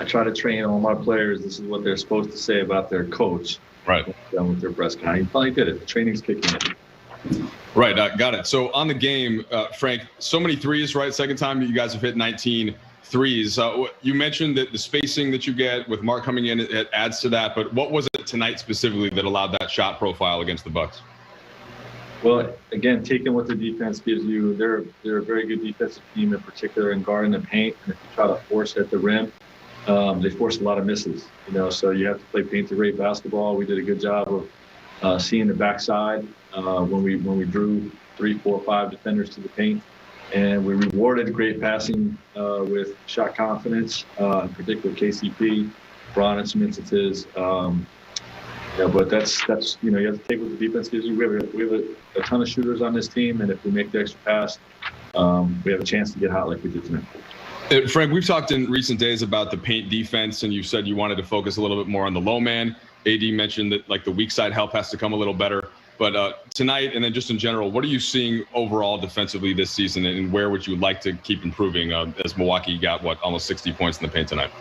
I try to train all my players. This is what they're supposed to say about their coach. Right. Done with their press conference. He probably did it. The training's kicking in. Right, got it. So on the game, Frank, so many threes, right? Second time that you guys have hit 19 threes. You mentioned that the spacing that you get with Mark coming in, it adds to that. But what was it tonight specifically that allowed that shot profile against the Bucks? Well, again, taking what the defense gives you, they're a very good defensive team, in particular in guarding the paint. And if you try to force at the rim, they force a lot of misses. So you have to play paint-to-rate basketball. We did a good job of seeing the backside when we drew 3, 4, 5 defenders to the paint. And we rewarded great passing with shot confidence, in particular KCP, Bron in some instances. But that's you have to take what the defense gives you. We have a ton of shooters on this team, and if we make the extra pass, we have a chance to get hot like we did tonight. Frank, we've talked in recent days about the paint defense, and you said you wanted to focus a little bit more on the low man. AD mentioned that the weak side help has to come a little better. But tonight, and then just in general, what are you seeing overall defensively this season, and where would you like to keep improving as Milwaukee got, almost 60 points in the paint tonight?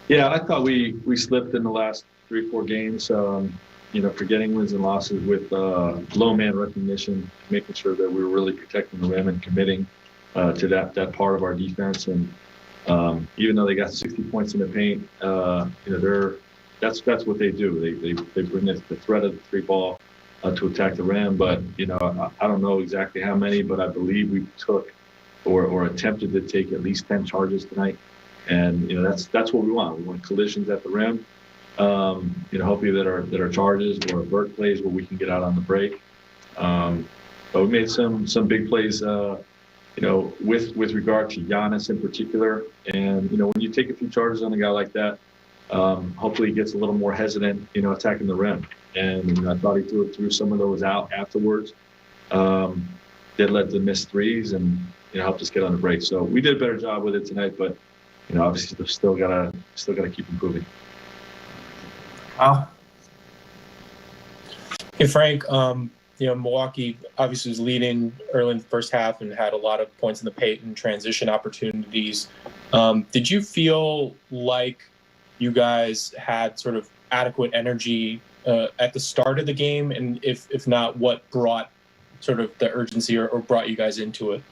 Yeah, I thought we slipped in the last 3, 4 games, forgetting wins and losses with low man recognition, making sure that we were really protecting the rim and committing to that part of our defense. And even though they got 60 points in the paint, that's what they do. They bring the threat of the three ball to attack the rim. But I don't know exactly how many, but I believe we took or attempted to take at least 10 charges tonight. And that's what we want. We want collisions at the rim. Hopefully that are charges or vert plays where we can get out on the break. But we made some big plays, with regard to Giannis in particular. And when you take a few charges on a guy like that, hopefully he gets a little more hesitant, attacking the rim. And I thought he threw some of those out afterwards. That led to missed threes and helped us get on the break. So we did a better job with it tonight, but obviously still gotta keep improving. Wow. Hey Frank, Milwaukee obviously was leading early in the first half and had a lot of points in the paint and transition opportunities. Did you feel like you guys had sort of adequate energy at the start of the game? And if not, what brought sort of the urgency or brought you guys into it?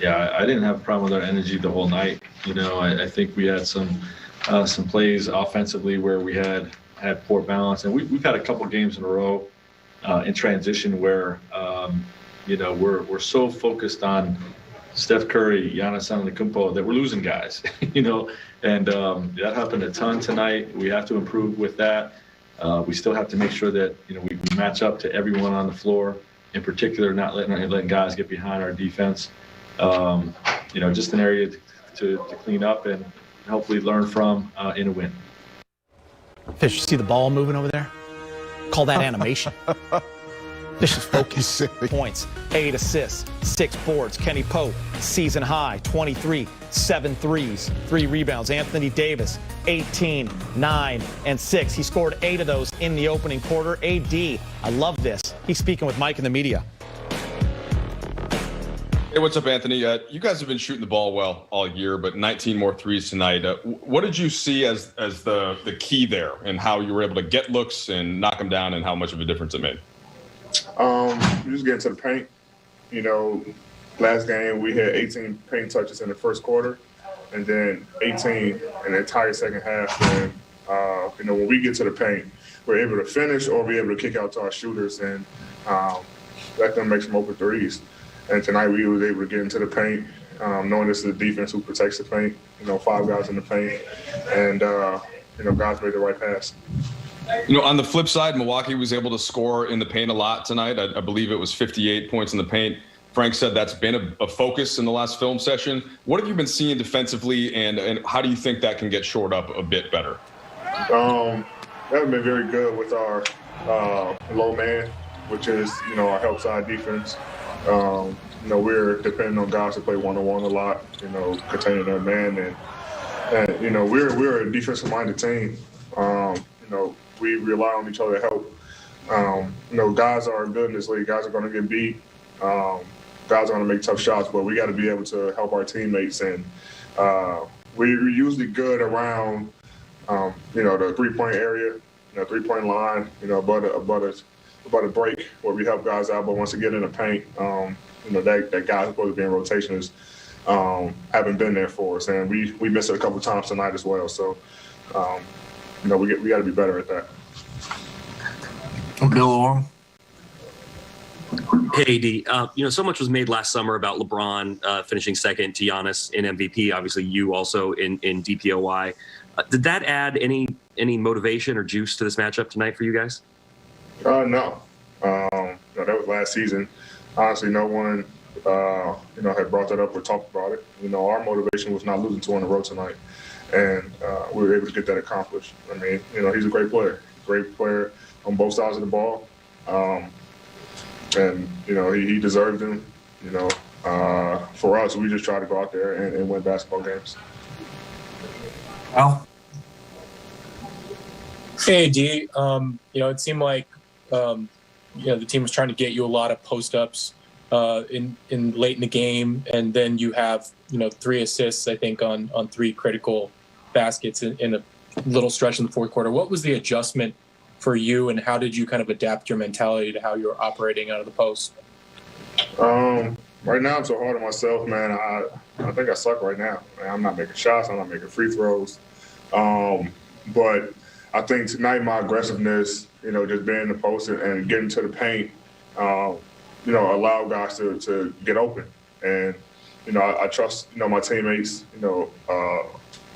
Yeah, I didn't have a problem with our energy the whole night. I think we had some plays offensively where we had poor balance, and we've had a couple games in a row in transition where we're so focused on Steph Curry, Giannis Antetokounmpo that we're losing guys. And that happened a ton tonight. We have to improve with that. We still have to make sure that we match up to everyone on the floor. In particular, not letting guys get behind our defense. Just an area to clean up and hopefully learn from in a win. Fish, you see the ball moving over there? Call that animation. Fish is focused. Points, 8 assists, 6 boards. Kenny Pope, season high, 23, 7 threes, 3 rebounds. Anthony Davis, 18, 9, and 6. He scored 8 of those in the opening quarter. AD, I love this. He's speaking with Mike in the media. Hey, what's up, Anthony? You guys have been shooting the ball well all year, but 19 more threes tonight. What did you see as the key there, and how you were able to get looks and knock them down, and how much of a difference it made? We just get into the paint. Last game we had 18 paint touches in the first quarter, and then 18 in the entire second half. And when we get to the paint, we're able to finish or we're able to kick out to our shooters and let them make some open threes. And tonight we was able to get into the paint, knowing this is a defense who protects the paint. 5 guys in the paint, and guys made the right pass. On the flip side, Milwaukee was able to score in the paint a lot tonight. I believe it was 58 points in the paint. Frank said that's been a focus in the last film session. What have you been seeing defensively, and how do you think that can get shored up a bit better? That has been very good with our low man, which is our help side defense. We're depending on guys to play one-on-one a lot, containing that man, and we're a defensive-minded team. We rely on each other to help. Guys are good in this league. Guys are going to get beat. Guys are going to make tough shots, but we got to be able to help our teammates and we're usually good around, the 3-point area, 3-point line, about a break where we help guys out. But once they get in the paint, that guy who's supposed to be in rotation is haven't been there for us, and we missed it a couple times tonight as well. So, we got to be better at that. Bill Orm. Hey, AD, so much was made last summer about LeBron finishing second to Giannis in MVP. Obviously, you also in DPOY. Did that add any motivation or juice to this matchup tonight for you guys? No. That was last season. Honestly, no one, had brought that up or talked about it. Our motivation was not losing 2 in a row tonight, and we were able to get that accomplished. I mean, he's a great player on both sides of the ball. And, he deserved them. For us, we just try to go out there and win basketball games. Al? Hey, D, it seemed like, the team was trying to get you a lot of post-ups in late in the game, and then you have, 3 assists, I think, on 3 critical baskets in a little stretch in the fourth quarter. What was the adjustment for you, and how did you kind of adapt your mentality to how you're operating out of the post? Right now I'm so hard on myself, man. I think I suck right now. I'm not making shots. I'm not making free throws. But I think tonight my aggressiveness, just being in the post and getting to the paint, allow guys to get open. And, I trust, my teammates.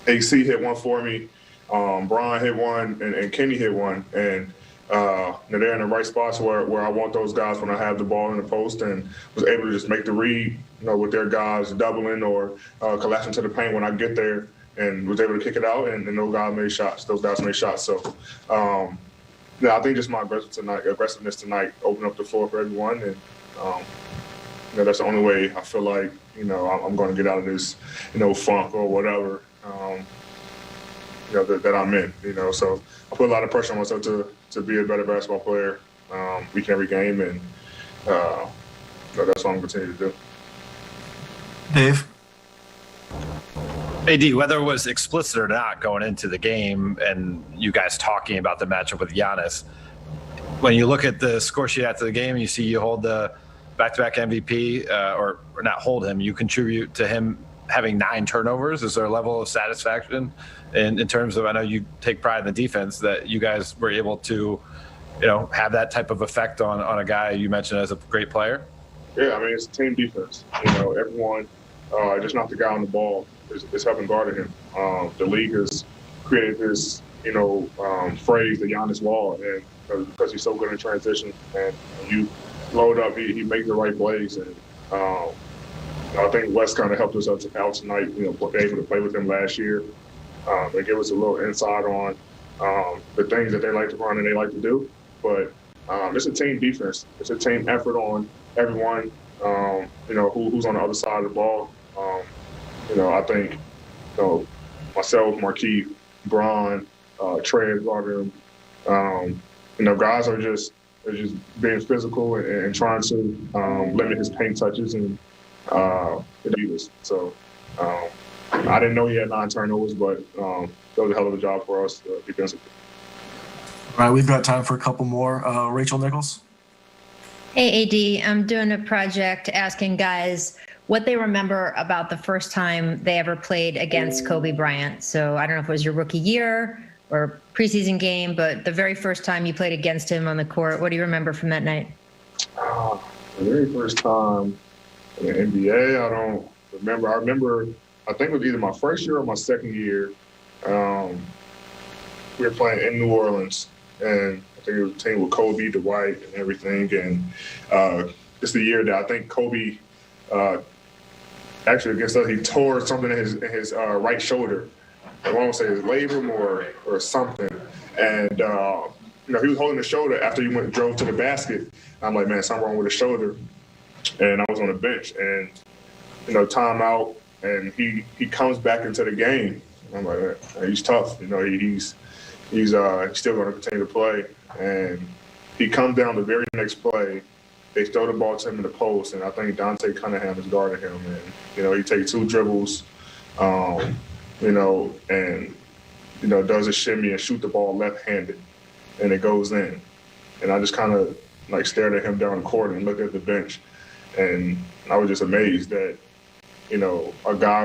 AC hit one for me. Brian hit one and Kenny hit one, and they're in the right spots where I want those guys when I have the ball in the post, and was able to just make the read, with their guys doubling or collapsing to the paint when I get there, and was able to kick it out, and those guys made shots. So, I think just my aggressiveness tonight opened up the floor for everyone, and that's the only way I feel like I'm going to get out of this funk or whatever. That I'm in, so I put a lot of pressure on myself to be a better basketball player each and every game, and that's what I'm continuing to do. Dave? AD, whether it was explicit or not going into the game and you guys talking about the matchup with Giannis, when you look at the score sheet after the game, you see you hold the back-to-back MVP, or not hold him, you contribute to him having 9 turnovers. Is there a level of satisfaction in terms of, I know you take pride in the defense, that you guys were able to, have that type of effect on a guy you mentioned as a great player? Yeah, I mean, it's a team defense. Everyone, just not the guy on the ball, is helping guard him. The league has created this, phrase, the Giannis wall, and because he's so good in transition, and you load up, he makes the right plays, and I think Wes kind of helped us out tonight, being able to play with him last year. They give us a little insight on the things that they like to run and they like to do. But it's a team defense. It's a team effort on everyone, who's on the other side of the ball. I think, myself, Marquis, Braun, Trey, guarding guys are just being physical and trying to limit his paint touches and So I didn't know he had 9 turnovers, but that was a hell of a job for us defensively. All right, we've got time for a couple more. Rachel Nichols. Hey, AD, I'm doing a project asking guys what they remember about the first time they ever played against Kobe Bryant. So I don't know if it was your rookie year or preseason game, but the very first time you played against him on the court, what do you remember from that night? The very first time in the NBA, I don't remember. I remember, I think it was either my first year or my second year. We were playing in New Orleans, and I think it was a team with Kobe, Dwight, and everything. And it's the year that I think Kobe, actually against us, he tore something in his right shoulder. I want to say his labrum or something. And he was holding the shoulder after he drove to the basket. I'm like, man, something wrong with the shoulder. And I was on the bench, and timeout, and he comes back into the game. I'm like, man, he's tough. He's still going to continue to play. And he comes down the very next play. They throw the ball to him in the post, and I think Dante Cunningham is guarding him. And he takes 2 dribbles. and, does a shimmy and shoot the ball left-handed, and it goes in. And I just kind of like stared at him down the court and looked at the bench, and I was just amazed that, a guy